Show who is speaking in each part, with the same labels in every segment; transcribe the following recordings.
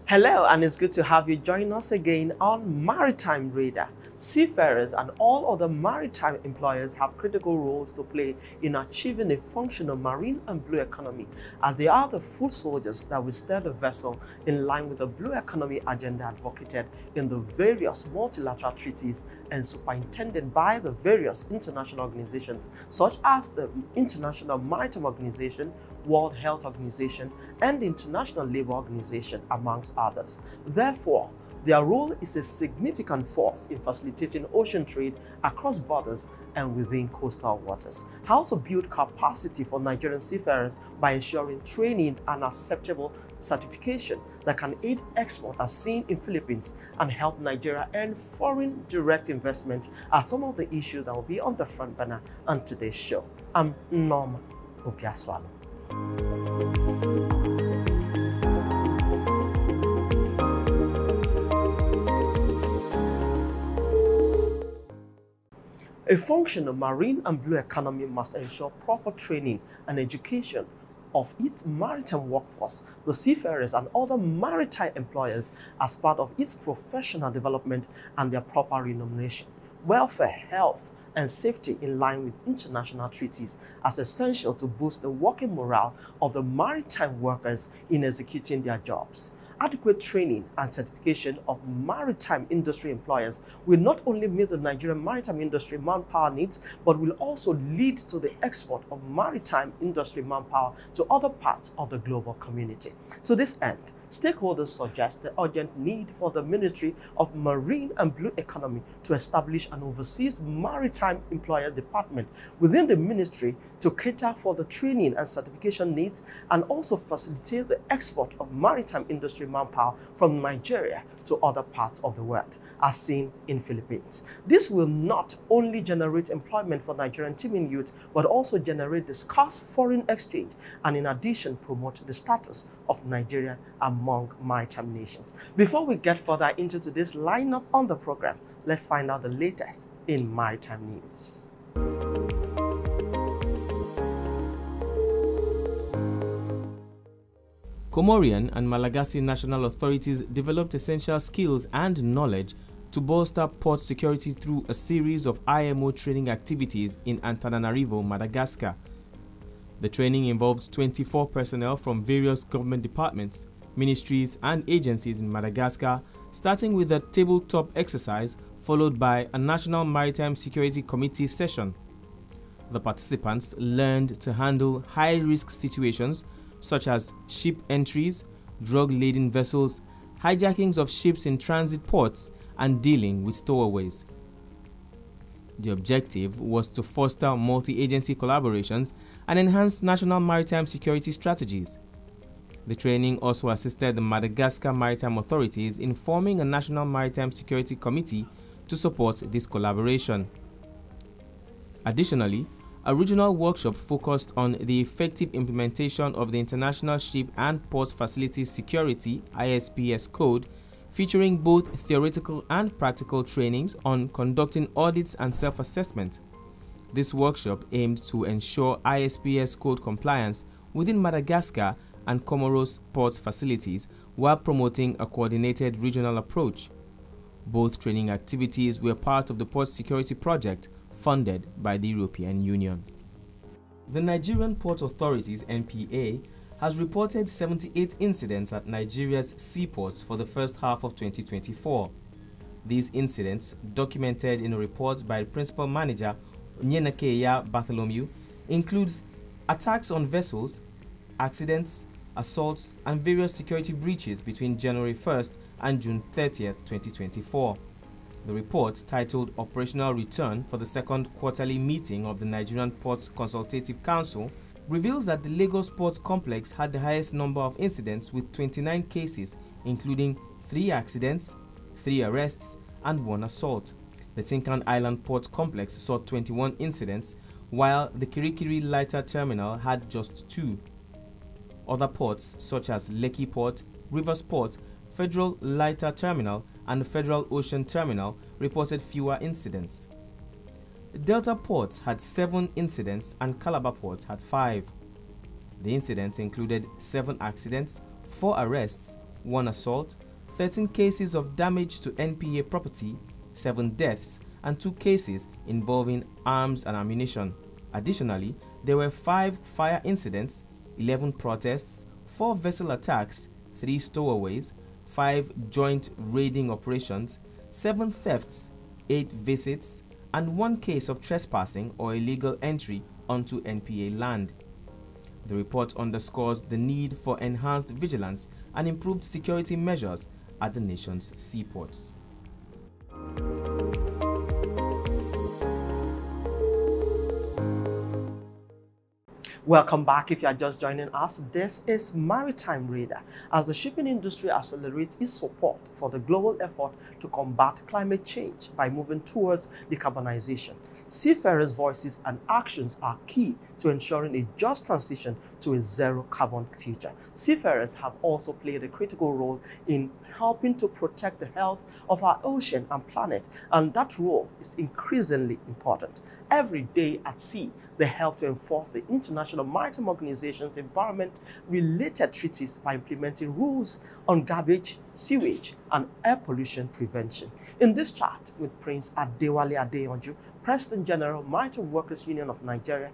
Speaker 1: Hello, and it's good to have you join us again on Maritime Radar. Seafarers and all other maritime employers have critical roles to play in achieving a functional marine and blue economy, as they are the foot soldiers that will steer the vessel in line with the blue economy agenda advocated in the various multilateral treaties and superintended by the various international organizations such as the International Maritime Organization, World Health Organization, and the International Labour Organization, amongst others. Therefore, their role is a significant force in facilitating ocean trade across borders and within coastal waters. How to build capacity for Nigerian seafarers by ensuring training and acceptable certification that can aid export as seen in Philippines and help Nigeria earn foreign direct investment are some of the issues that will be on the front burner on today's show. I'm Norma Obiaswalo. A functional marine and blue economy must ensure proper training and education of its maritime workforce, the seafarers and other maritime employers as part of its professional development and their proper remuneration, welfare, health, and safety in line with international treaties as essential to boost the working morale of the maritime workers in executing their jobs. Adequate training and certification of maritime industry employers will not only meet the Nigerian maritime industry manpower needs, but will also lead to the export of maritime industry manpower to other parts of the global community. To this end, stakeholders suggest the urgent need for the Ministry of Marine and Blue Economy to establish an Overseas Maritime Employees Department within the ministry to cater for the training and certification needs and also facilitate the export of maritime industry manpower from Nigeria to other parts of the world, as seen in Philippines. This will not only generate employment for Nigerian teeming youth, but also generate the scarce foreign exchange and in addition promote the status of Nigeria among maritime nations. Before we get further into today's lineup on the program, let's find out the latest in maritime news.
Speaker 2: Comorian and Malagasy national authorities developed essential skills and knowledge to bolster port security through a series of IMO training activities in Antananarivo, Madagascar. The training involves 24 personnel from various government departments, ministries and agencies in Madagascar, starting with a tabletop exercise followed by a National Maritime Security Committee session. The participants learned to handle high-risk situations such as ship entries, drug-laden vessels, hijackings of ships in transit ports, and dealing with stowaways. The objective was to foster multi-agency collaborations and enhance national maritime security strategies. The training also assisted the Madagascar maritime authorities in forming a National Maritime Security Committee to support this collaboration. Additionally, a regional workshop focused on the effective implementation of the International Ship and Port Facilities Security (ISPS) code, featuring both theoretical and practical trainings on conducting audits and self-assessment. This workshop aimed to ensure ISPS code compliance within Madagascar and Comoros port facilities while promoting a coordinated regional approach. Both training activities were part of the Port Security Project funded by the European Union. The Nigerian Port Authorities (NPA) has reported 78 incidents at Nigeria's seaports for the first half of 2024. These incidents, documented in a report by Principal Manager Onyenakeya Bartholomew, includes attacks on vessels, accidents, assaults, and various security breaches between January 1st and June 30th, 2024. The report, titled Operational Return for the second quarterly meeting of the Nigerian Ports Consultative Council, reveals that the Lagos Port Complex had the highest number of incidents with 29 cases, including 3 accidents, 3 arrests, and 1 assault. The Tinkan Island Port Complex saw 21 incidents, while the Kirikiri Lighter Terminal had just 2. Other ports such as Lekki Port, Rivers Port, Federal Lighter Terminal, and Federal Ocean Terminal reported fewer incidents. Delta Ports had 7 incidents and Calabar Port had 5. The incidents included 7 accidents, 4 arrests, 1 assault, 13 cases of damage to NPA property, 7 deaths, and 2 cases involving arms and ammunition. Additionally, there were 5 fire incidents, 11 protests, 4 vessel attacks, 3 stowaways, 5 joint raiding operations, 7 thefts, 8 visits, and 1 case of trespassing or illegal entry onto NPA land. The report underscores the need for enhanced vigilance and improved security measures at the nation's seaports.
Speaker 1: Welcome back. If you are just joining us, this is Maritime Radar as the shipping industry accelerates its support for the global effort to combat climate change by moving towards decarbonization. Seafarers' voices and actions are key to ensuring a just transition to a zero-carbon future. Seafarers have also played a critical role in helping to protect the health of our ocean and planet, and that role is increasingly important. Every day at sea, they help to enforce the International Maritime Organization's environment-related treaties by implementing rules on garbage, sewage, and air pollution prevention. In this chat with Prince Adewale Adeyanju, President General, Maritime Workers Union of Nigeria,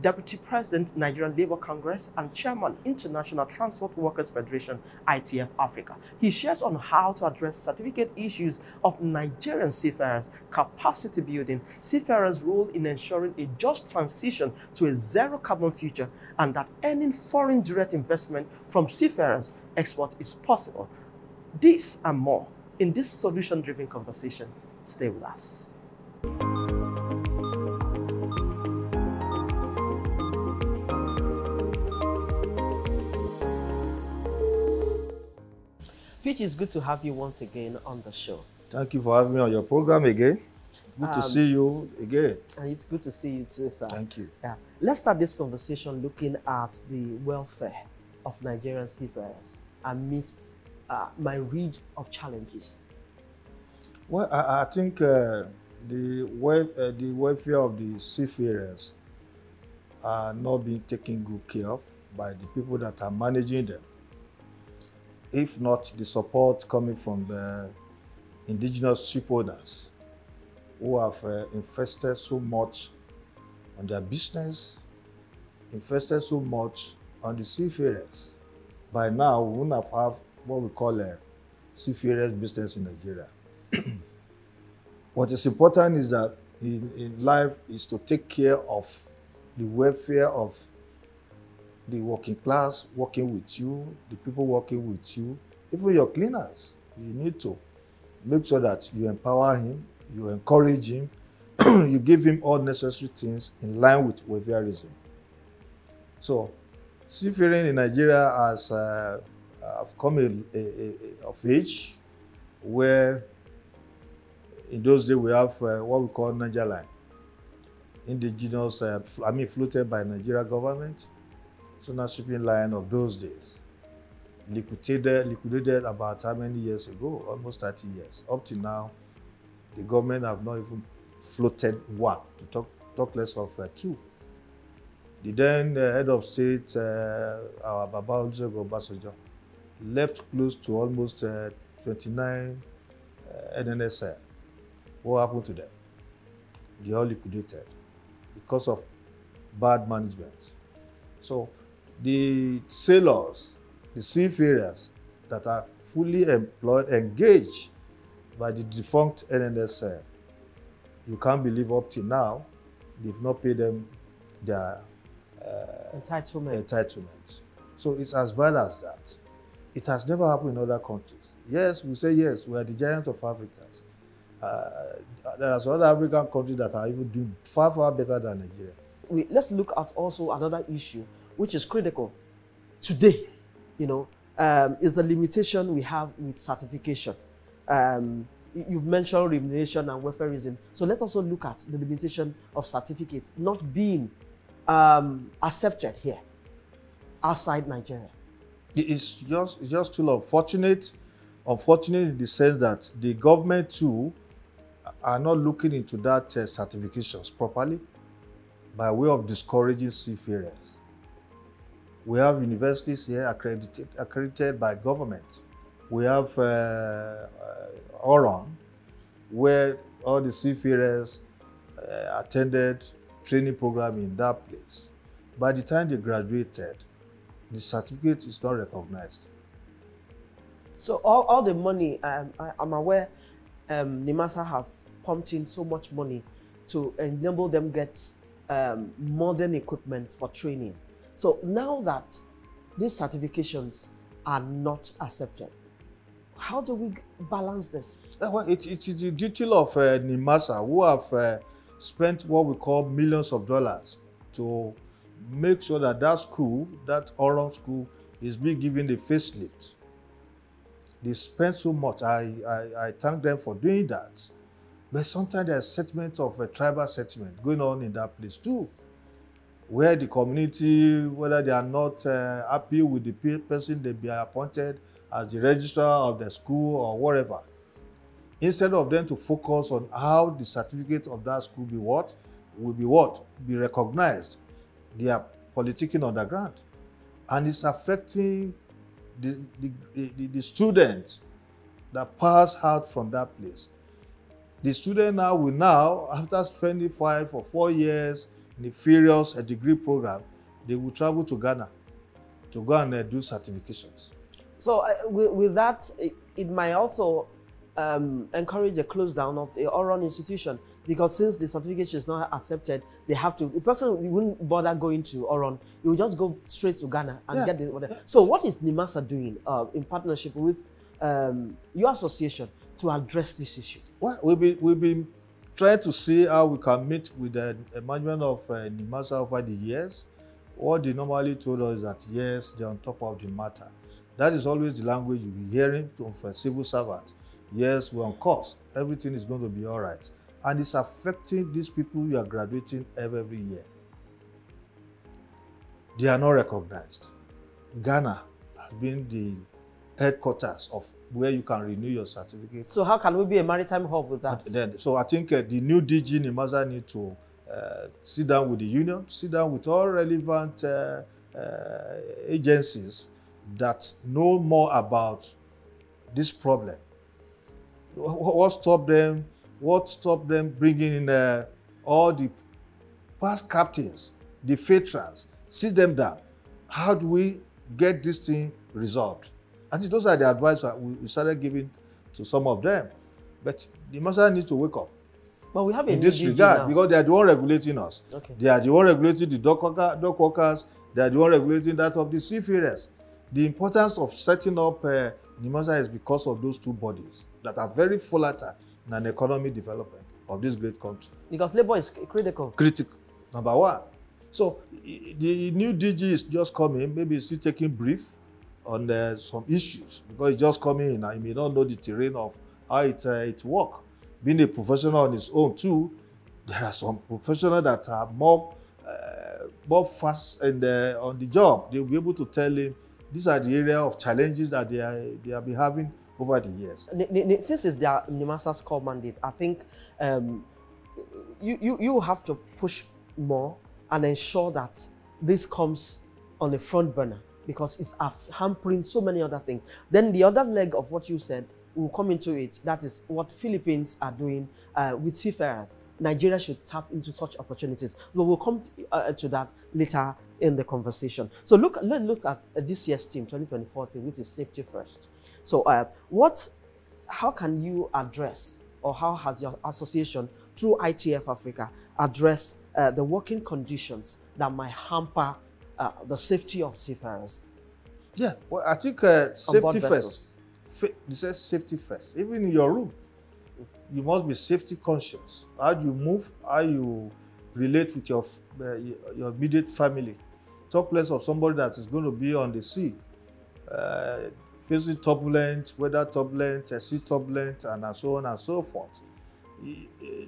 Speaker 1: Deputy President, Nigerian Labour Congress, and Chairman, International Transport Workers Federation, ITF Africa. He shares on how to address certificate issues of Nigerian seafarers, capacity building, seafarers' role in ensuring a just transition to a zero-carbon future, and that any foreign direct investment from seafarers' export is possible. This and more in this solution-driven conversation. Stay with us. Peach, it's good to have you once again on the show.
Speaker 3: Thank you for having me on your program again. Good to see you again.
Speaker 1: And it's good to see you too, sir.
Speaker 3: Thank you.
Speaker 1: Yeah. Let's start this conversation looking at the welfare of Nigerian seafarers amidst my read of challenges.
Speaker 3: Well, I think the welfare of the seafarers are not being taken good care of by the people that are managing them. If not the support coming from the indigenous shipowners who have invested so much on their business, invested so much on the seafarers. By now, we wouldn't have what we call a seafarers business in Nigeria. What is important is that in life is to take care of the welfare of the working class working with you, the people working with you, even your cleaners. You need to make sure that you empower him, you encourage him, you give him all necessary things in line with welfareism. So, seafaring in Nigeria has come of age, where in those days we have what we call Niger Line, indigenous, floated by Nigeria government. National shipping line of those days, liquidated about how many years ago? Almost 30 years. Up to now, the government have not even floated one, to talk less of two. The then head of state, our Baba Olusegun Obasanjo, left close to almost 29 NNSL. What happened to them? They all liquidated because of bad management. So, the sailors, the seafarers that are fully employed, engaged by the defunct NNSL, you can't believe up till now, they've not paid them their entitlement. So it's as bad as that. It has never happened in other countries. Yes, we say yes, we are the giant of Africa. There are some other African countries that are even doing far, far better than Nigeria.
Speaker 1: Let's look at also another issue which is critical today, is the limitation we have with certification. You've mentioned remuneration and welfareism. So let's also look at the limitation of certificates not being accepted here, outside Nigeria.
Speaker 3: It's just too unfortunate in the sense that the government too are not looking into that certifications properly by way of discouraging seafarers. We have universities here accredited by government We have Oron, where all the seafarers attended training program in that place. By the time they graduated, the certificate is not recognized.
Speaker 1: So all the money, I'm aware NIMASA has pumped in so much money to enable them get modern equipment for training. So now that these certifications are not accepted, how do we balance this?
Speaker 3: Well, it is the duty of NIMASA, who have spent what we call millions of dollars to make sure that that school, that Oron school, is being given the facelift. They spend so much. I thank them for doing that. But sometimes there's settlement of a tribal settlement going on in that place too, where the community, whether they are not happy with the person they be appointed as the registrar of the school or whatever, instead of them to focus on how the certificate of that school be recognized, they are politicking on the ground, and it's affecting the students that pass out from that place. The student now after spending 5 or 4 years in the various degree program, they will travel to Ghana to go and do certifications.
Speaker 1: So with that, it might also encourage a close down of the Oron institution, because since the certification is not accepted, they have to. The person wouldn't bother going to Oron; he will just go straight to Ghana and get the. So what is NIMASA doing in partnership with your association to address this issue?
Speaker 3: Well, we've been trying to see how we can meet with the management of NIMASA over the years. What they normally told us is that yes, they're on top of the matter. That is always the language you'll be hearing from a civil servant. Yes, we're on course. Everything is going to be all right. And it's affecting these people who are graduating every year. They are not recognized. Ghana has been the headquarters of where you can renew your certificate.
Speaker 1: So how can we be a maritime hub with that?
Speaker 3: So I think the new DG NIMASA need to sit down with the union, sit down with all relevant agencies that know more about this problem. What stopped them? What stopped them bringing in all the past captains, the veterans, sit them down? How do we get this thing resolved? I think those are the advice we started giving to some of them. But the master needs to wake up.
Speaker 1: But we have
Speaker 3: in this regard, because they are the one regulating us.
Speaker 1: Okay.
Speaker 3: They are the one regulating the dock workers. They are the one regulating that of the seafarers. The importance of setting up NIMASA is because of those two bodies that are very volatile in an economic development of this great country.
Speaker 1: Because labor is critical.
Speaker 3: Critical, number one. So the new DG is just coming. Maybe he's still taking brief on some issues, because he's just coming in and he may not know the terrain of how it works. Being a professional on his own too, there are some professionals that are more fast and on the job. They'll be able to tell him these are the area of challenges that they have been having over the years.
Speaker 1: Since it's their NIMASA's core mandate, I think you have to push more and ensure that this comes on the front burner, because it's hampering so many other things. Then the other leg of what you said will come into it. That is what Philippines are doing with seafarers. Nigeria should tap into such opportunities. We'll come to that later in the conversation. So let's look at this year's team, 2024 team, which is safety first. So how can you address, or how has your association through ITF Africa addressed the working conditions that might hamper the safety of seafarers?
Speaker 3: Yeah, well, I think safety first. This is safety first. Even in your room, you must be safety conscious. How do you move? How you relate with your immediate family? Talk less of somebody that is going to be on the sea, facing turbulent, weather turbulent, sea turbulent, and so on and so forth.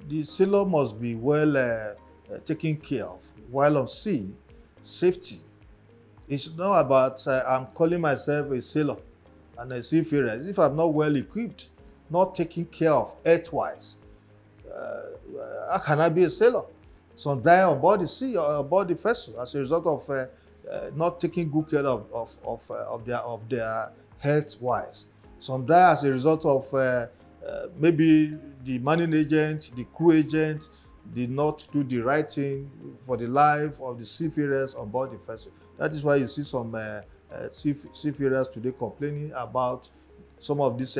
Speaker 3: The sailor must be well taken care of while on sea. Safety. It's not about I'm calling myself a sailor and a seafarer. If I'm not well equipped, not taken care of earthwise, how can I be a sailor? Some die on board the sea or on board the vessel as a result of not taking good care of their health wise. Some die as a result of maybe the manning agent, the crew agent did not do the right thing for the life of the seafarers on board the vessel. That is why you see some seafarers today complaining about some of these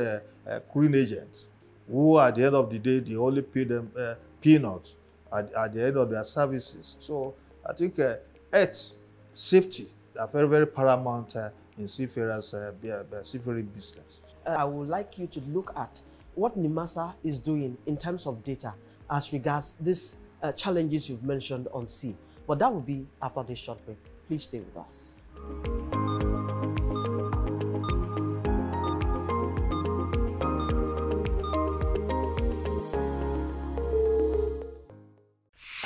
Speaker 3: crewing agents, who at the end of the day, they only pay them peanuts at the end of their services. So I think health, safety are very, very paramount in seafarers' seafaring business.
Speaker 1: I would like you to look at what NIMASA is doing in terms of data as regards these challenges you've mentioned on sea. But that will be after this short break. Please stay with us.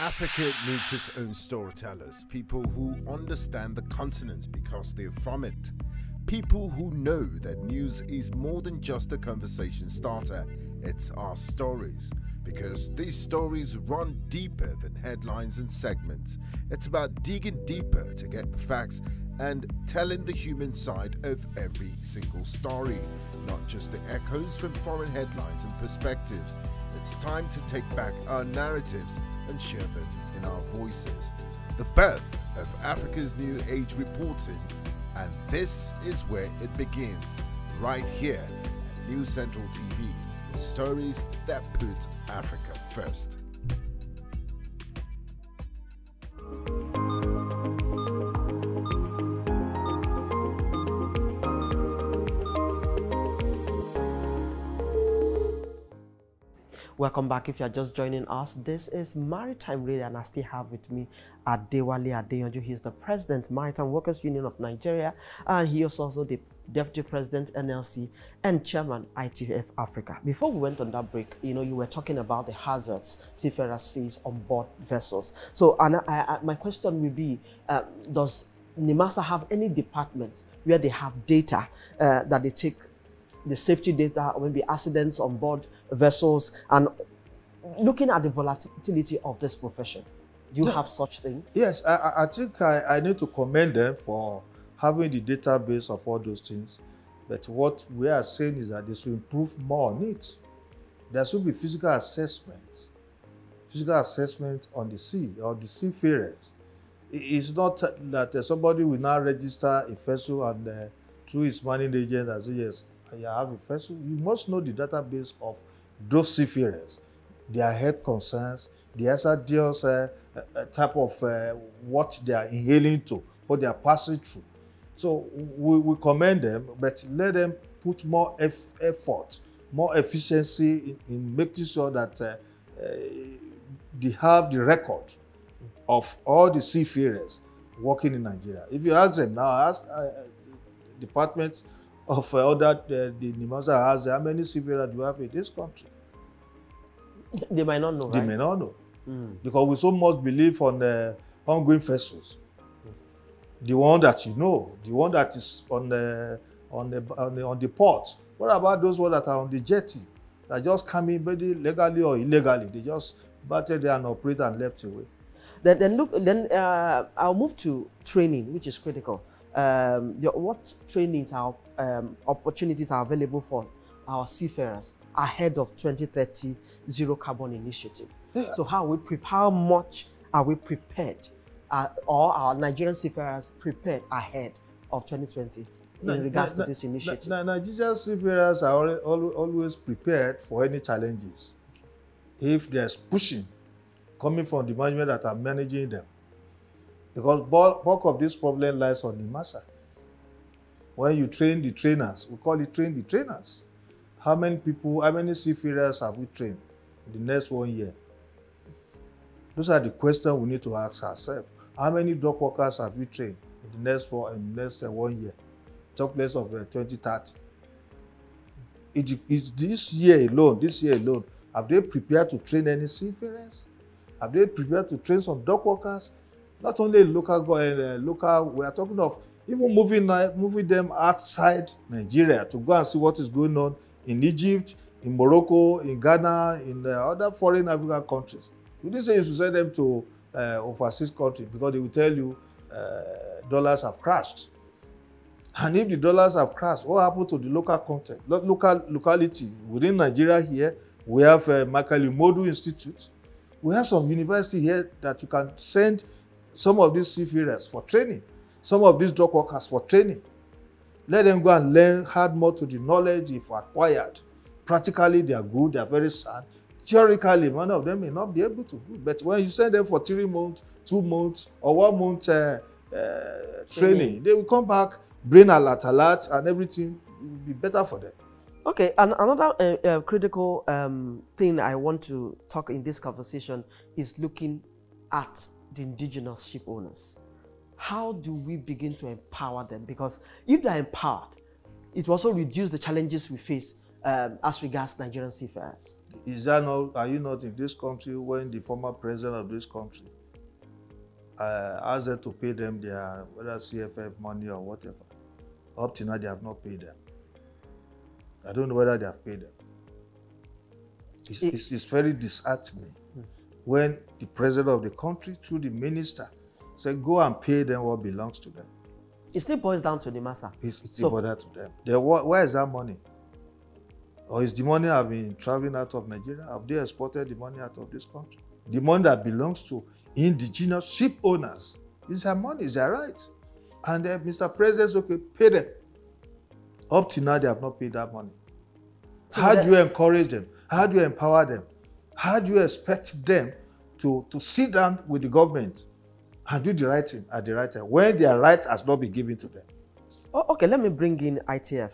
Speaker 4: Africa needs its own storytellers, people who understand the continent because they're from it. People who know that news is more than just a conversation starter, it's our stories. Because these stories run deeper than headlines and segments. It's about digging deeper to get the facts and telling the human side of every single story, not just the echoes from foreign headlines and perspectives. It's time to take back our narratives and share them in our voices. The birth of Africa's New Age reporting, and this is where it begins, right here at News Central TV, with stories that put Africa first.
Speaker 1: Welcome back. If you are just joining us, this is Maritime Radio, and I still have with me Adewale Adeyanju. He is the President, Maritime Workers Union of Nigeria, and he is also the Deputy President, NLC, and Chairman, ITF Africa. Before we went on that break, you were talking about the hazards seafarers face on board vessels. So, my question will be, does NIMASA have any department where they have data that they take, the safety data, or maybe accidents on board vessels, and looking at the volatility of this profession? Do you have such thing?
Speaker 3: Yes, I think I need to commend them for having the database of all those things. But what we are saying is that they should improve more on it. There should be physical assessment on the sea, or the seafarers. It's not that somebody will now register a vessel and through his manning agent and say, yes, you have a vessel. You must know the database of those seafarers, their health concerns, the hazardous type of what they are inhaling to, what they are passing through. So we commend them, but let them put more effort, more efficiency in making sure that they have the record of all the seafarers working in Nigeria. If you ask them now, ask departments of other, the NIMASA has, how many seafarers do you have in this country?
Speaker 1: They might not know,
Speaker 3: They may not know. Because we so much believe on the ongoing vessels. The one that you know, the one that is on the port. What about those ones that are on the jetty, that just come in maybe legally or illegally? They just battered there and operate and left away.
Speaker 1: Then I'll move to training, which is critical. What trainings are opportunities are available for our seafarers ahead of 2030 zero carbon initiative? Yeah. So how much are we prepared, or our Nigerian seafarers prepared ahead of 2020 in regards to this initiative?
Speaker 3: Nigerian seafarers are always prepared for any challenges. If there's pushing coming from the management that are managing them, because bulk of this problem lies on the NIMASA. When you train the trainers, we call it train the trainers. How many people, how many seafarers have we trained in the next 1 year? Those are the questions we need to ask ourselves. How many dock workers have we trained in the next 1 year? Talk less of 2030. Is this year alone, have they prepared to train any seafarers? Have they prepared to train some dock workers? Not only local, we are talking of even moving them outside Nigeria to go and see what is going on in Egypt, in Morocco, in Ghana, in other foreign African countries. You didn't say you should send them to overseas countries because they will tell you dollars have crashed. And if the dollars have crashed, what happened to the local content, locality? Within Nigeria here, we have Makali Modu Institute. We have some university here that you can send some of these seafarers for training, some of these dock workers for training. Let them go and learn, add more to the knowledge they've acquired. Practically, they are good, they are very sound. Theoretically, one of them may not be able to do. But when you send them for 3 months, 2 months, or 1 month training, they will come back, brain alert, and everything will be better for them.
Speaker 1: Okay, and another critical thing I want to talk in this conversation is looking at the indigenous ship owners. How do we begin to empower them? Because if they're empowered, it will also reduce the challenges we face as regards Nigerian seafarers.
Speaker 3: Is that not, are you not in this country when the former president of this country asked them to pay them their whether CFF money or whatever? Up to now, they have not paid them. I don't know whether they have paid them. It's very disheartening when the president of the country, through the minister, said, go and pay them what belongs to them.
Speaker 1: It still boils down to the massa.
Speaker 3: It's still boils down to them. Where is that money? Or is the money have been traveling out of Nigeria? Have they exported the money out of this country? The money that belongs to indigenous ship owners is their money, is their right. And Mr. President said, okay, pay them. Up to now, they have not paid that money. So how do you encourage them? How do you empower them? How do you expect them to sit down with the government and do the right thing at the right time when their rights has not been given to them?
Speaker 1: Oh, okay, let me bring in ITF.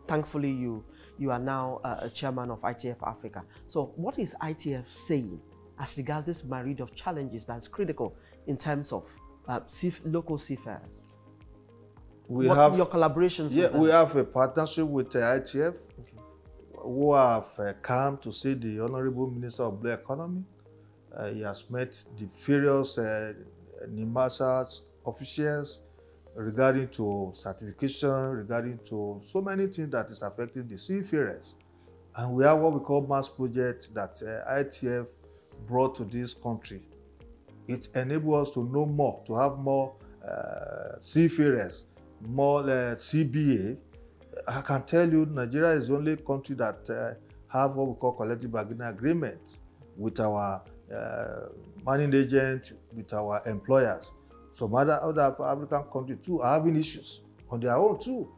Speaker 1: Thankfully, you are now a chairman of ITF Africa. So what is ITF saying as regards this myriad of challenges that's critical in terms of local seafarers? What have your collaborations?
Speaker 3: Yeah,
Speaker 1: with them?
Speaker 3: We have a partnership with ITF, who have come to see the Honorable Minister of Blue Economy. He has met the various NIMASA officials regarding to certification, regarding to so many things that is affecting the seafarers. And we have what we call mass project that ITF brought to this country. It enables us to know more, to have more seafarers, more CBA. I can tell you Nigeria is the only country that have what we call collective bargaining agreement with our managing agent, with our employers. Some other African countries too are having issues on their own too.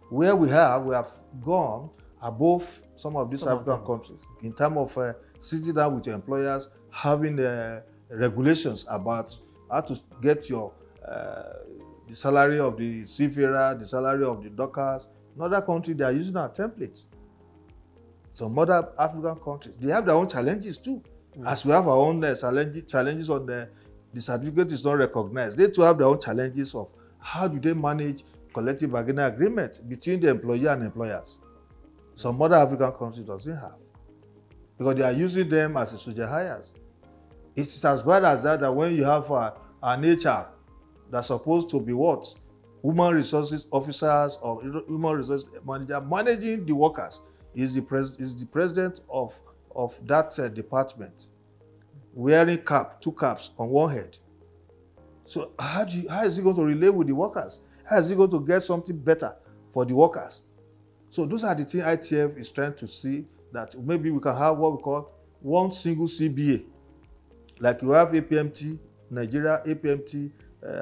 Speaker 3: Where we have gone above some of these African countries in terms of sitting down with your employers, having regulations about how to get your the salary of the seafarer, the salary of the dockers. In other countries, they are using our templates. Some other African countries, they have their own challenges too. As we have our own challenges on the certificate is not recognized. They too have their own challenges of how do they manage collective bargaining agreement between the employer and employers. Some other African countries doesn't have, because they are using them as a soldier hires. It's as bad as that when you have an HR that's supposed to be what? Human resources officers or human resources manager managing the workers is the president of that department, wearing two caps on one head. So how is he going to relate with the workers? How is he going to get something better for the workers? So those are the things ITF is trying to see, that maybe we can have what we call one single CBA. Like you have APMT Nigeria, APMT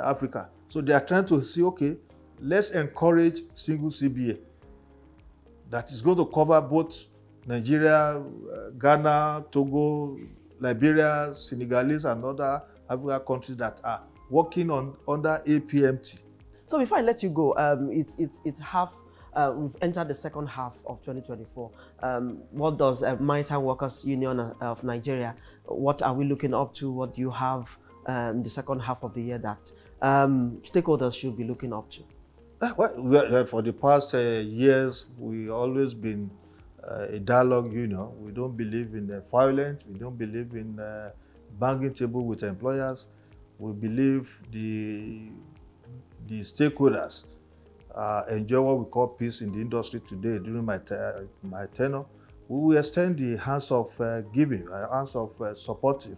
Speaker 3: Africa. So they are trying to see, okay, let's encourage single CBA that is going to cover both Nigeria, Ghana, Togo, Liberia, Senegalese, and other African countries that are working under APMT.
Speaker 1: So before I let you go, it's half. We've entered the second half of 2024. What does Maritime Workers Union of Nigeria? What are we looking up to? What do you have the second half of the year that stakeholders should be looking up to?
Speaker 3: Well, for the past years, we always been a dialogue union. We don't believe in violence. We don't believe in banging table with employers. We believe the stakeholders enjoy what we call peace in the industry today. During my tenure, we will extend the hands of giving, hands of supportive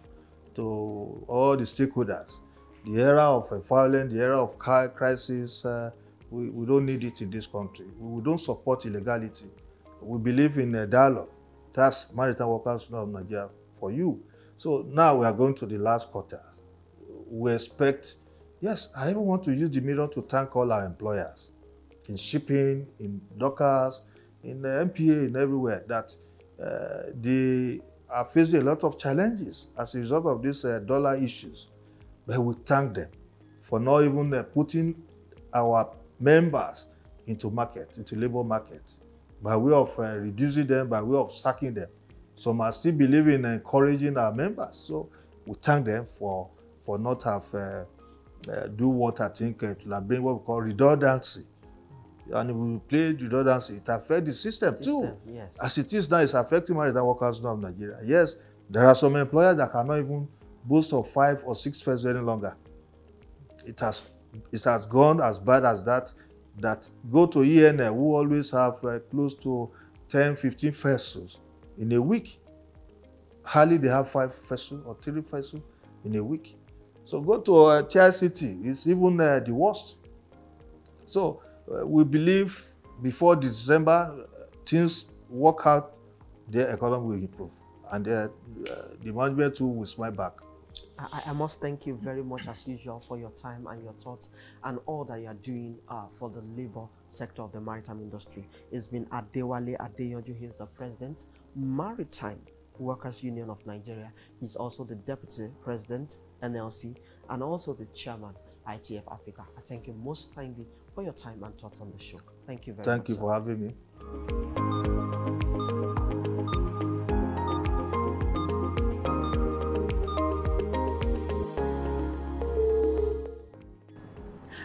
Speaker 3: to all the stakeholders. The era of violence, the era of crisis, We don't need it in this country. We don't support illegality. We believe in a dialogue. That's Maritime Workers Union of Nigeria for you. So now we are going to the last quarter. We expect, yes, I even want to use the medium to thank all our employers in shipping, in dockers, in the MPA, in everywhere, that they are facing a lot of challenges as a result of these dollar issues. But we thank them for not even putting our members into market, into labor market, by way of reducing them, by way of sacking them. Some are still believing in encouraging our members. So we thank them for not have do what I think to bring what we call redundancy. And if we play redundancy, it affects the system too.
Speaker 1: Yes.
Speaker 3: As it is now, it's affecting Maritime Workers Union of Nigeria. Yes, there are some employers that cannot even boast of 5 or 6 vessels any longer. It has gone as bad as that go to ENL, who always have close to 10, 15 vessels in a week. Hardly they have 5 vessels or 3 vessels in a week. So go to TICT, it's even the worst. So we believe before December, things work out, their economy will improve. And the management too will smile back.
Speaker 1: I must thank you very much, as usual, for your time and your thoughts and all that you are doing for the labor sector of the maritime industry. It's been Adewale Adeyanju. He's the president, Maritime Workers Union of Nigeria. He's also the deputy president, NLC, and also the chairman, ITF Africa. I thank you most kindly for your time and thoughts on the show. Thank you very much.
Speaker 3: Thank you for having me.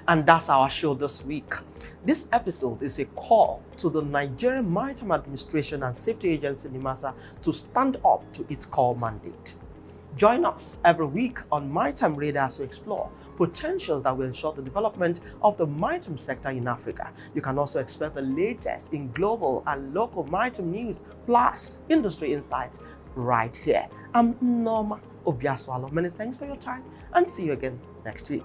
Speaker 1: And that's our show this week. This episode is a call to the Nigerian Maritime Administration and Safety Agency, NIMASA, to stand up to its core mandate. Join us every week on Maritime Radar to explore potentials that will ensure the development of the maritime sector in Africa. You can also expect the latest in global and local maritime news, plus industry insights right here. I'm Norma Obiaswalo. Many thanks for your time, and see you again next week.